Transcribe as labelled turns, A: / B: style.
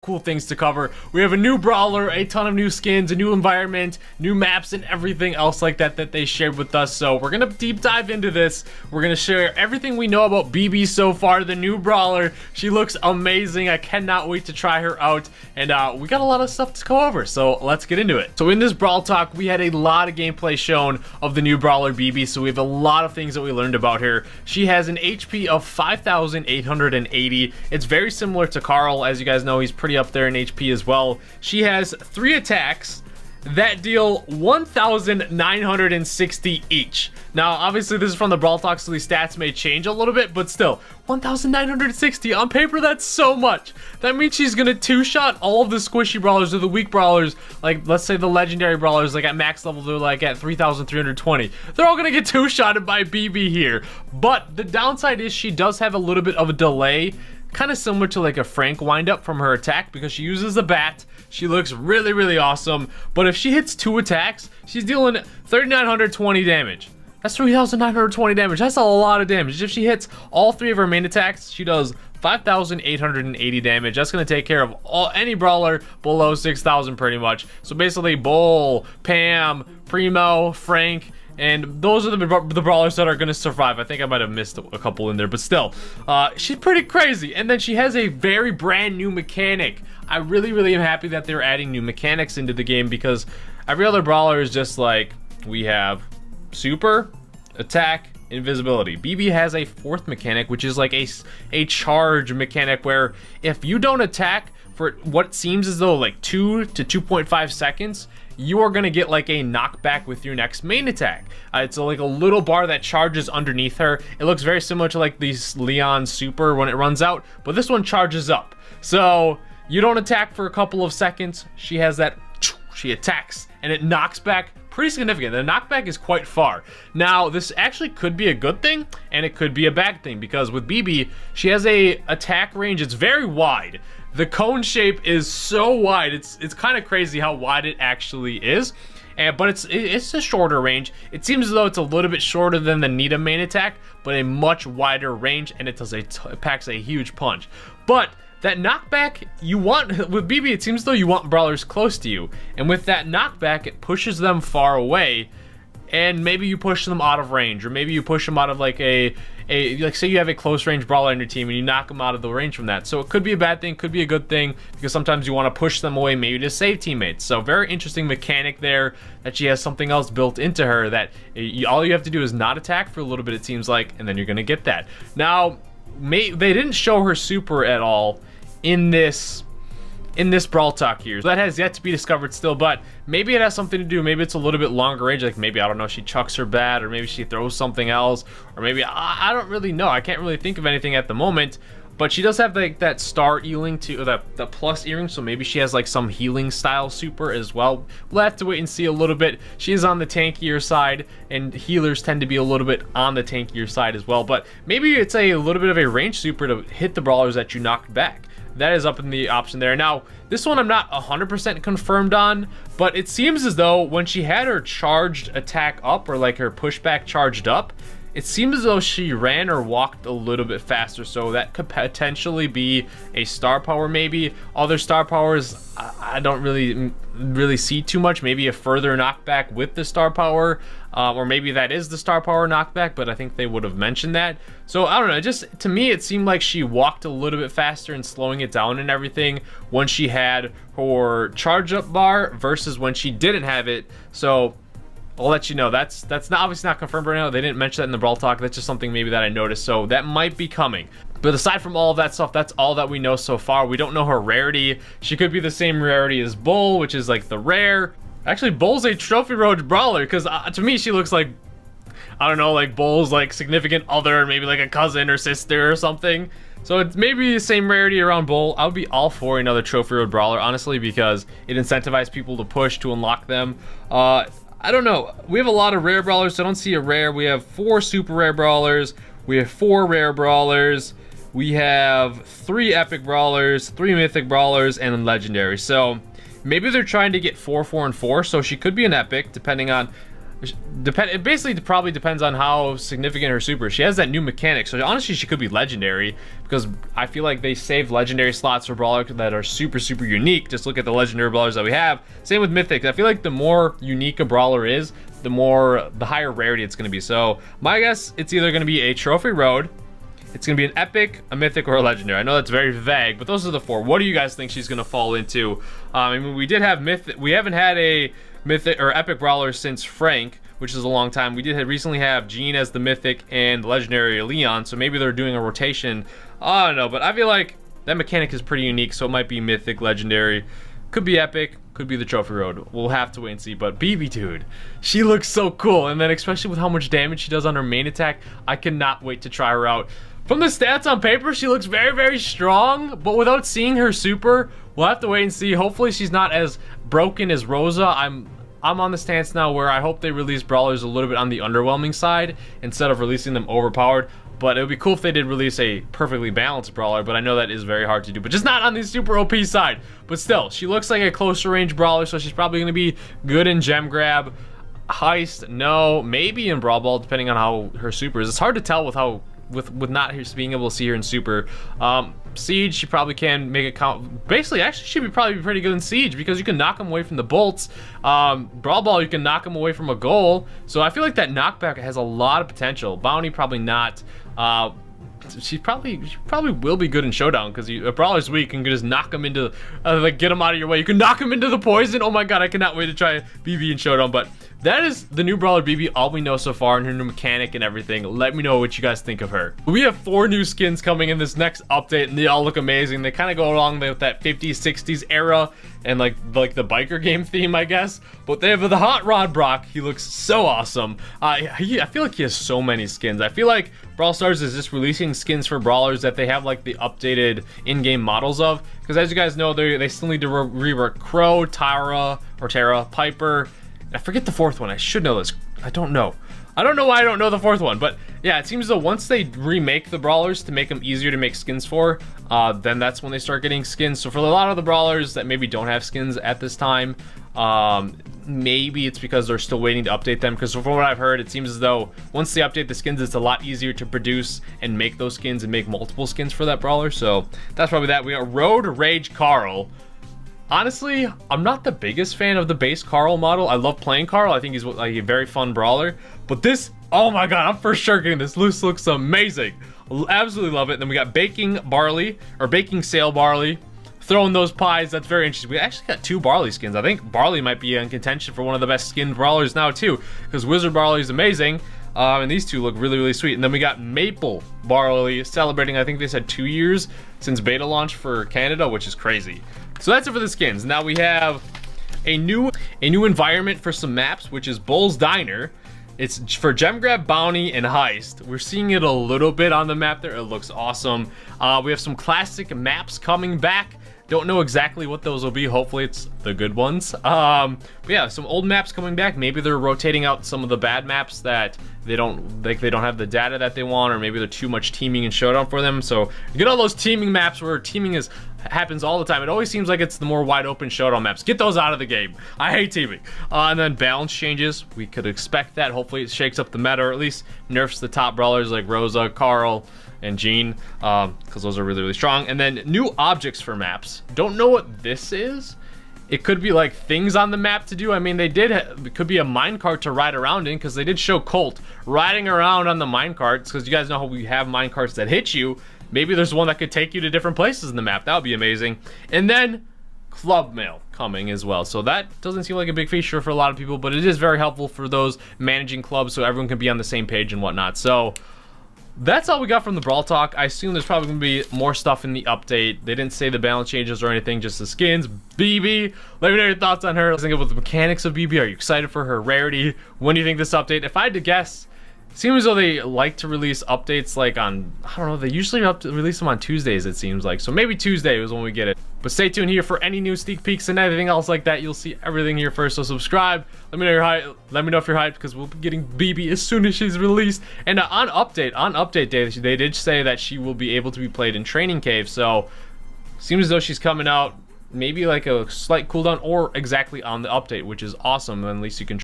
A: cool things to cover. We have a new brawler, a ton of new skins, a new environment, new maps, and everything else like that that they shared with us. So we're gonna deep dive into this. We're gonna share everything we know about Bibi so far, the new brawler. She looks amazing. I cannot wait to try her out, and we got a lot of stuff to go over, so let's get into it. So in this Brawl Talk, we had a lot of gameplay shown of the new Brawler Bibi, so we have a lot of things that we learned about her. She has an HP of 5,880. It's very similar to Carl. As you guys know, he's pretty up there in HP as well. She has 3 attacks that deal 1,960 each. Now, obviously, this is from the Brawl Talk, so these stats may change a little bit, but still, 1,960 on paper, that's so much. That means she's gonna two-shot all of the squishy brawlers or the weak brawlers, like, let's say the legendary brawlers, like at max level, they're like at 3,320. They're all gonna get two-shotted by Bibi here. But the downside is she does have a little bit of a delay, kind of similar to like a Frank windup from her attack, because she uses a bat. She looks really, really awesome. But if she hits 2 attacks, she's dealing 3,920 damage. That's 3,920 damage. That's a lot of damage. If she hits all 3 of her main attacks, she does 5,880 damage. That's going to take care of any brawler below 6,000 pretty much. So basically Bull, Pam, Primo, Frank, and those are the brawlers that are going to survive. I think I might have missed a couple in there, but still, she's pretty crazy. And then she has a very brand new mechanic. I really, really am happy that they're adding new mechanics into the game, because every other brawler is just like, we have super, attack, invisibility. Bibi has a 4th mechanic, which is like a charge mechanic, where if you don't attack for what seems as though like 2 to 2.5 seconds, you are going to get like a knockback with your next main attack. It's like a little bar that charges underneath her. It looks very similar to like these Leon super when it runs out, but this one charges up. So you don't attack for a couple of seconds. She has that, she attacks, and it knocks back pretty significant. The knockback is quite far. Now, this actually could be a good thing, and it could be a bad thing, because with Bibi, she has a attack range. It's very wide. The cone shape is so wide. It's kind of crazy how wide it actually is. But it's a shorter range. It seems as though it's a little bit shorter than the Nita main attack, but a much wider range, and it packs a huge punch. But that knockback, you want, with Bibi, it seems as though you want brawlers close to you. And with that knockback, it pushes them far away. And maybe you push them out of range, or maybe you push them out of like like say you have a close range brawler in your team and you knock them out of the range from that. So it could be a bad thing, could be a good thing, because sometimes you want to push them away, maybe to save teammates. So very interesting mechanic there, that she has something else built into her, that all you have to do is not attack for a little bit, it seems like, and then you're gonna get that. Now, they didn't show her super at all in this Brawl Talk here. That has yet to be discovered still, but maybe it has something to do. Maybe it's a little bit longer range, like maybe, I don't know, she chucks her bat, or maybe she throws something else, or maybe, I don't really know. I can't really think of anything at the moment, but she does have like that star earring too, or the plus earring, so maybe she has like some healing style super as well. We'll have to wait and see a little bit. She is on the tankier side, and healers tend to be a little bit on the tankier side as well, but maybe it's a little bit of a range super to hit the brawlers that you knocked back. That is up in the option there. Now, this one I'm not 100% confirmed on, but it seems as though when she had her charged attack up, or like her pushback charged up, it seems as though she ran or walked a little bit faster, so that could potentially be a star power maybe. Other star powers, I don't really see too much. Maybe a further knockback with the star power, or maybe that is the star power knockback, but I think they would have mentioned that. So I don't know, just to me it seemed like she walked a little bit faster and slowing it down and everything when she had her charge up bar versus when she didn't have it. So I'll let you know. That's obviously not confirmed right now. They didn't mention that in the Brawl Talk. That's just something maybe that I noticed. So that might be coming. But aside from all of that stuff, that's all that we know so far. We don't know her rarity. She could be the same rarity as Bull, which is like the rare. Actually, Bull's a trophy road brawler, because to me she looks like, I don't know, like Bull's like significant other, maybe like a cousin or sister or something. So it's maybe the same rarity around Bull. I would be all for another trophy road brawler, honestly, because it incentivizes people to push to unlock them. I don't know. We have a lot of rare brawlers, so I don't see a rare. We have 4 super rare brawlers. We have 4 rare brawlers. We have 3 epic brawlers, 3 mythic brawlers, and legendary. So maybe they're trying to get 4, 4, and 4. So she could be an epic, depending on It basically probably depends on how significant her super is. She has that new mechanic, so honestly she could be legendary, because I feel like they saved legendary slots for brawler that are super unique. Just look at the legendary brawlers that we have. Same with mythic. I feel like the more unique a brawler is, the higher rarity it's going to be. So my guess, it's either going to be a trophy road, it's going to be an epic, a mythic, or a legendary. I know that's very vague, but those are the four. What do you guys think she's going to fall into? I mean, we did have mythic. We haven't had a mythic or epic brawler since Frank, which is a long time. We did recently have Jean as the mythic and the legendary Leon, so maybe they're doing a rotation. I don't know, but I feel like that mechanic is pretty unique, so it might be mythic, legendary, could be epic, could be the trophy road. We'll have to wait and see. But Bibi, dude, she looks so cool, and then especially with how much damage she does on her main attack, I cannot wait to try her out. From the stats on paper, she looks very strong, but without seeing her super, we'll have to wait and see. Hopefully she's not as broken as Rosa. I'm on the stance now where I hope they release brawlers a little bit on the underwhelming side instead of releasing them overpowered. But it would be cool if they did release a perfectly balanced brawler, but I know that is very hard to do, but just not on the super OP side. But still, she looks like a closer range brawler, so she's probably going to be good in gem grab. Heist, no, maybe in Brawl Ball, depending on how her super is. It's hard to tell with not being able to see her in super. Siege, she probably can make it count. Basically, actually, she'd probably be pretty good in Siege because you can knock them away from the bolts. Brawl Ball, you can knock them away from a goal. So I feel like that knockback has a lot of potential. Bounty, probably not. She probably will be good in Showdown because a Brawler's weak and you can just knock them into, like, get them out of your way. You can knock them into the poison. Oh my god, I cannot wait to try Bibi in Showdown. But that is the new Brawler Bibi, all we know so far, and her new mechanic and everything. Let me know what you guys think of her. We have 4 new skins coming in this next update, and they all look amazing. They kind of go along with that 50s, 60s era, and like the biker game theme, I guess. But they have the Hot Rod Brock. He looks so awesome. I feel like he has so many skins. I feel like Brawl Stars is just releasing skins for brawlers that they have like the updated in-game models of. Because as you guys know, they still need to rework Crow, Tara, Piper. I forget the 4th one. I should know this. I don't know why I don't know the 4th one. But yeah, it seems as though once they remake the brawlers to make them easier to make skins for, then that's when they start getting skins. So for a lot of the brawlers that maybe don't have skins at this time, maybe it's because they're still waiting to update them. Because from what I've heard, it seems as though once they update the skins, it's a lot easier to produce and make those skins and make multiple skins for that brawler. So that's probably that. We got Road Rage Carl. Honestly, I'm not the biggest fan of the base Carl model. I love playing Carl. I think he's like a very fun brawler. But this, oh my god, I'm for sure getting this. This looks amazing. Absolutely love it. And then we got Baking Barley, or Baking Sale Barley. Throwing those pies, that's very interesting. We actually got 2 Barley skins. I think Barley might be in contention for one of the best skinned brawlers now too, because Wizard Barley is amazing. And these 2 look really sweet. And then we got Maple Barley celebrating, I think they said 2 years since beta launch for Canada, which is crazy. So that's it for the skins. Now we have a new environment for some maps, which is Bull's Diner. It's for Gem Grab, Bounty, and Heist. We're seeing it a little bit on the map there. It looks awesome. We have some classic maps coming back. Don't know exactly what those will be. Hopefully it's the good ones. But yeah, some old maps coming back. Maybe they're rotating out some of the bad maps that they don't have the data that they want, or maybe they're too much teaming and Showdown for them. So you get all those teaming maps where teaming happens all the time. It always seems like it's the more wide open Showdown maps. Get those out of the game. I hate teaming. And then balance changes. We could expect that. Hopefully it shakes up the meta, or at least nerfs the top brawlers like Rosa, Carl, and Jean, because those are really strong. And then new objects for maps. Don't know what this is. It could be like things on the map to do. I mean, it could be a minecart to ride around in, because they did show Colt riding around on the minecarts, because you guys know how we have minecarts that hit you. Maybe there's one that could take you to different places in the map. That would be amazing. And then club mail coming as well. So that doesn't seem like a big feature for a lot of people, but it is very helpful for those managing clubs, so everyone can be on the same page and whatnot. So that's all we got from the Brawl Talk. I assume there's probably going to be more stuff in the update. They didn't say the balance changes or anything, just the skins. Bibi, let me know your thoughts on her. Let's think about the mechanics of Bibi. Are you excited for her rarity? When do you think this update? If I had to guess, it seems as though they like to release updates like on, I don't know, they usually release them on Tuesdays, it seems like. So maybe Tuesday is when we get it. But stay tuned here for any new sneak peeks and everything else like that. You'll see everything here first, so subscribe. Let me know you're hyped. Let me know if you're hyped, because we'll be getting Bibi as soon as she's released. And on update day, they did say that she will be able to be played in Training Cave. So seems as though she's coming out maybe like a slight cooldown or exactly on the update, which is awesome. Then at least you can